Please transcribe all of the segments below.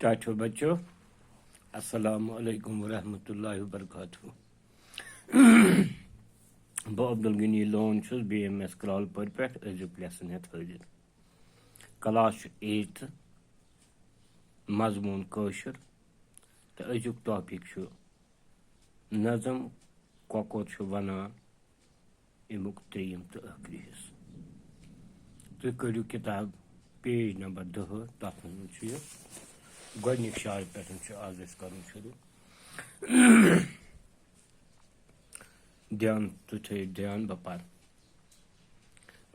चाचो बच्चों, अस्सलामु अलैकुम वरहमतुल्लाहि वबरकातुहू। बह अब्दुल गनी लोन BMS क्रालपुर पे अजुक लेसन हेत हाजिर। क्लास 8 मजमून कौशर तो अजुक टॉपिक नज़म कोकोर वनान अमुक 3 तो आखिरी हिस्स। तुम करू किताब पेज नंबर 10 तथ मज गोनिक शार पे आज कर शुरू। ध्यान तु ध्यान बपर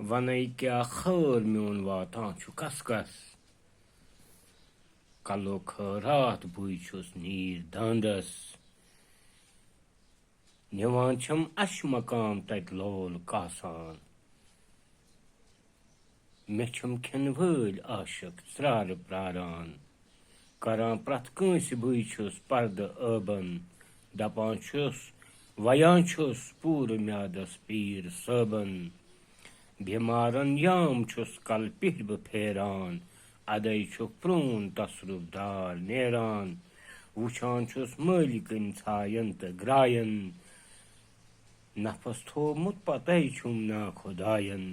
वन क्या खर मोन वातान कस कस कलो खरात बुई नीर दांदस निवान छम अश मकाम तत लोल कासान मे छम खन वल आशक स्रार प्रारान करान प्रथ कंस बुई पर्द अबन दपान वयान पूर म्यादस पीर सबन बीमारन याम कल पिह बह फेरान अदय प्रून तसरुफ दार नेरान वुचान मालिकन छायन तो ग्रायन नफस थोमुत पतै छुम ना खुदायन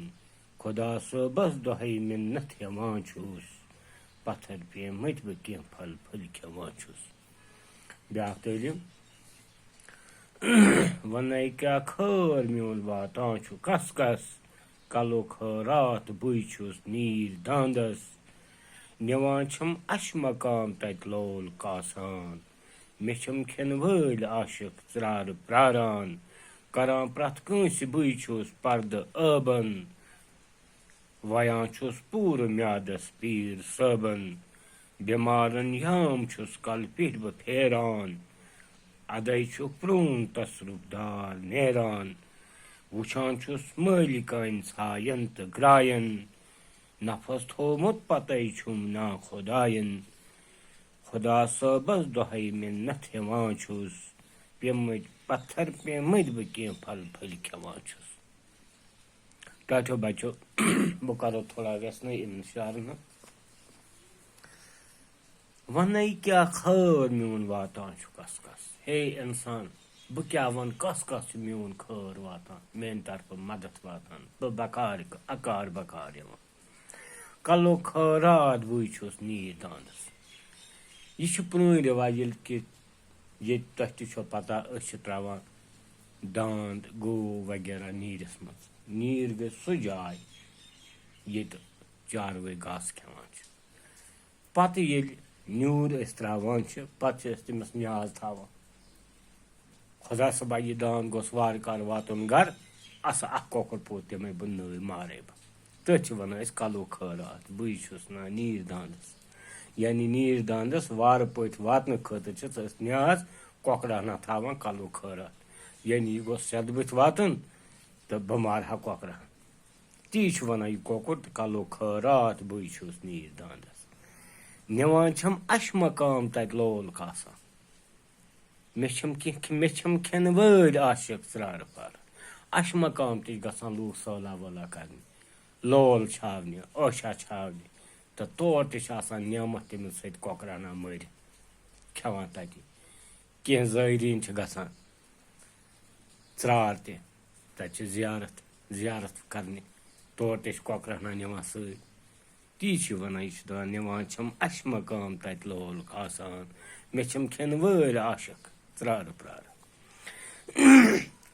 खुदा सबस दोहै मिन्नत हेवान पत्थर पे मत बह कह फल फल खेवान ब्या तलीम वन क्या खर मोन वातान कस कस कलो खरात बुई नीर दांदस निवान छम अश मकाम तत लोल कासान मे छम खन वल आशिक त्रार प्रारान करान प्रथ कंस बुई पर्द अबन वयान पूर म्यादस पीर सबन बीमारन याम कल पिह बह फेरान अदय प्रून तसरुफ दार नेरान वुचान मालिकन छायन तो ग्रायन नफस थोमुत पतै छुम ना खुदायन खुदा सबस दोहै मिन्नत हेवान पेमत पत्थर पेमत बह कह फल फल खेवान टाठो बच्चों बह करो थोड़ा व्यसन इन शार वन क्या खर मोन वातान कस कस हे इंसान बह क्या वन कस कस मोन खर वातान मेन तरफ मदद वातान बह बकार अकार बकार कलो खरात बुई नीर दांदस यह पुरान रिवाज ये तुह तो पता त्रावान दांद गो वगैरह नीरस मज नीर गई सो जाय ये चारवे घास खेवान पत ये न्यूर त्रावान पे तमिस न्याज थावान खुदा सबा यह दांद गोस वार कार वातुन गर अस कोकर पोत तमें बह नई मारे बह तथ वन कलो खरात बुई ना नीर दांदस यानी नीर दांदस वार पत वातन खतर न्याज कोकरना थावान कलो खरात यानी यह गोस सद बुथ वातन तो बह मारहा कोकरन ती वन यह कोकर तो कलो खरात बुई नीर दांदस निवान छम अश मकाम तत लोल कासान मे छम खन वल आशिक त्रार पार अश मकाम तक गसान लूख सला वला कर लोल छावने ओशा छावने तो तौर तमत तमिस सत कोकरना मर खेवान तति कह ज़ायरीन गसान त्रार तत जियारत करने तौर कोकरना निवान सत ती वन यह निवान छम अश मकाम तत लोल कासान मे छम खन वल आशिक त्रार प्रार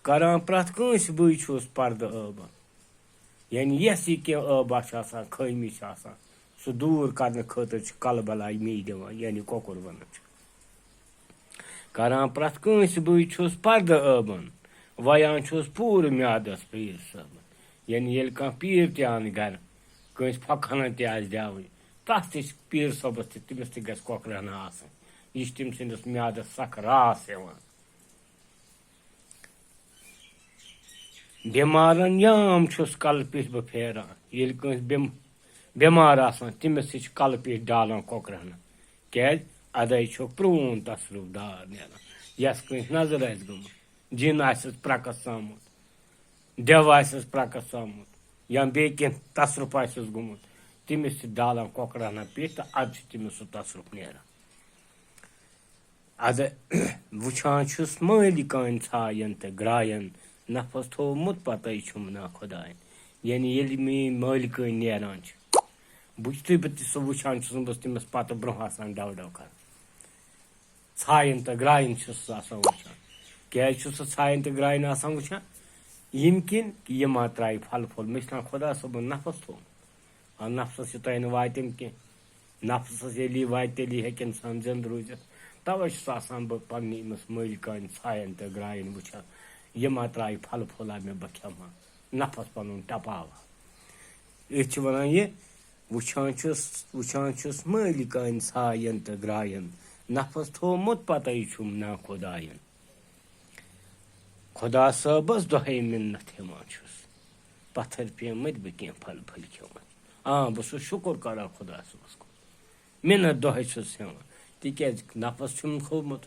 करान प्रथ कंस बुई पर्द अबन यानी यस यह कह अबा खमी सह दूर करने खतर कल बलाई मी दिवान यानी कोकर वन करान प्रथ कंस बुई पर्द अबन वयान पूर म्यादस पीर सबन यानी ये कह पीर तन गर कंस फखना तज दिवन तथ पीर सबस तमिस ग कोकरना यह तम सस म्यादस सख रास बीमारन याम कल पिह बह फेरान ये कंस बीमार तमिस कल पिह डालान कोकरना क्या अदय प्रून तसरुफ दार नेरान यस कंस नजर गुमुत जिन प्रकट सामुत देव प्रकट सामुत या बे कह तसरुफ गुमुत तमिस डालान कोकरना पिह तो अद तमिस सह तसरुफ नेरान अद वुछान छुस माली कान छायन तो ग्रायन नफस थोमुत पते छुम ना खुदायन यानी ये मे माल कान नेरान बुझते बह सह वुछान बस तमिस पत ब्रोह आसान डव डव कर छायन तो ग्रायन आसान वुछान क्या सह छायन तो ग्रायन आसान वुछान यम किन कि यह मा त्राय फल फूल मे खुदा सबन नफस थोम नफसस युतन वातम कह नफसस ये वात तेली हेक इंसान जिंद रूजित तवे बह पन्ने अमिस मल कान छायन तो ग्रायन वुछान यह मा त्राय फल फूला मे बह खेमा नफस पन टपावा वन यह वुछान मल कान छायन तो ग्रायन नफस थोमुत पते छुम ना खुदायन खुदा सबस दोहे मिन्नत हेमान पत्थर पेमत बह कह फल फल खेवन बह शुक्र करा खुदा सबस को मिन्नत दोहे हेवन तिज नफस छुम खोमुत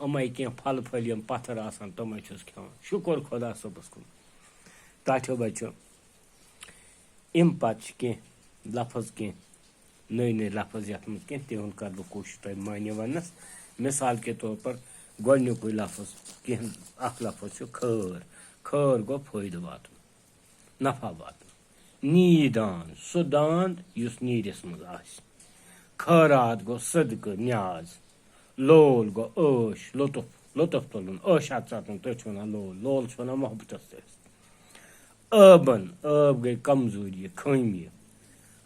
अमे कह फल फल यम पत्थर आसान तमे खेवन शुक्र खुदा सबस को ताठो बचो अम पत् कह लफज कह नई नई लफज ये मज कह तिहन कर बह कोशिश तुम मानि वनस मिसाल के तौर पर गोडनुक लफज कह अख लफज खर खर गो फायद वात नफा वात नीदान सह दांद युस नीरस मज आस खैरात गो सदक न्याज लोल गो ऐश लुत्फ लुत्फ तुलन ऐश अतन तुम वन लोल लोल वन मोहब्बत अबन अब गई कमजोरी खमी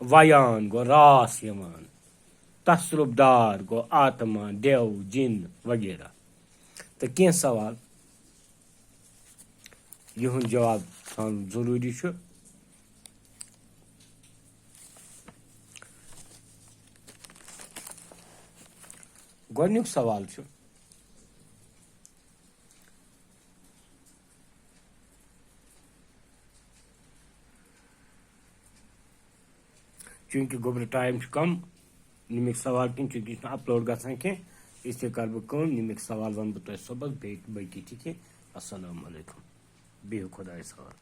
वयान गो रास यमान तसरुबदार गो आत्मा देव जिन वगैरह तो कह सवाल यह जवाब थान जरूरी गोडनुक सवाल चूंकि गोबर टाइम कम नमिक सवाल कह चूंकि अपलोड गसान कह इसलिए कर बह नमिक सवाल वन बह तुम सुबह बी ठीक है। अस्सलाम वालेकुम बिहु खुदायस हवाल।